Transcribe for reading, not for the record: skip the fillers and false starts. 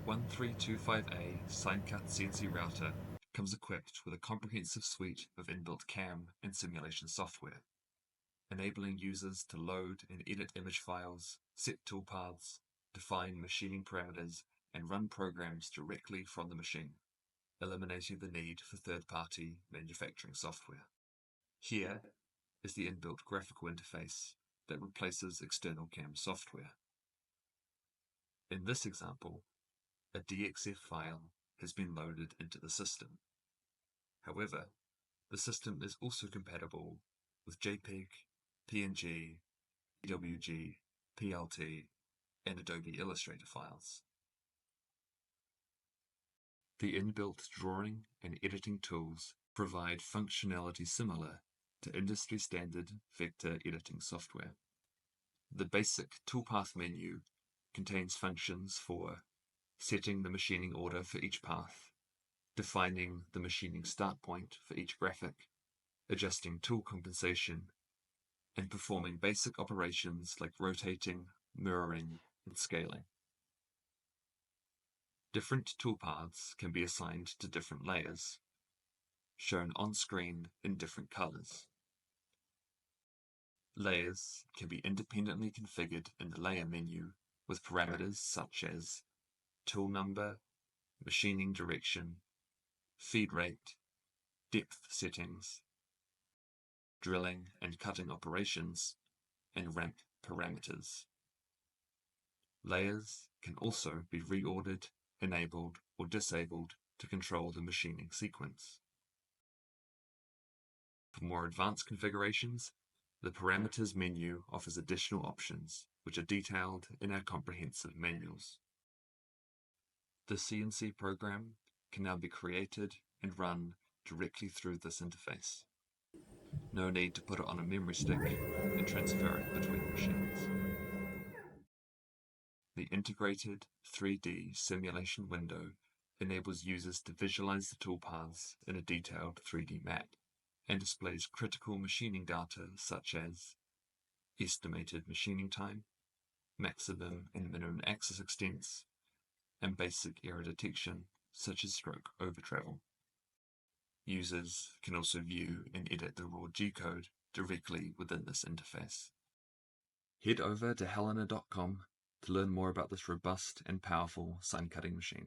1325A SignCut CNC router comes equipped with a comprehensive suite of inbuilt CAM and simulation software, enabling users to load and edit image files, set toolpaths, define machining parameters, and run programs directly from the machine, eliminating the need for third-party manufacturing software. Here is the inbuilt graphical interface that replaces external CAM software. In this example, a DXF file has been loaded into the system. However, the system is also compatible with JPEG, PNG, PWG, PLT, and Adobe Illustrator files. The inbuilt drawing and editing tools provide functionality similar to industry-standard vector editing software. The basic toolpath menu contains functions for setting the machining order for each path, defining the machining start point for each graphic, adjusting tool compensation, and performing basic operations like rotating, mirroring, and scaling. Different toolpaths can be assigned to different layers, shown on screen in different colors. Layers can be independently configured in the layer menu with parameters such as tool number, machining direction, feed rate, depth settings, drilling and cutting operations, and ramp parameters. Layers can also be reordered, enabled, or disabled to control the machining sequence. For more advanced configurations, the Parameters menu offers additional options, which are detailed in our comprehensive manuals. The CNC program can now be created and run directly through this interface. No need to put it on a memory stick and transfer it between machines. The integrated 3D simulation window enables users to visualize the toolpaths in a detailed 3D map and displays critical machining data such as estimated machining time, maximum and minimum axis extents, and basic error detection such as stroke over travel. Users can also view and edit the raw G-code directly within this interface. Head over to heliner.com to learn more about this robust and powerful sign cutting machine.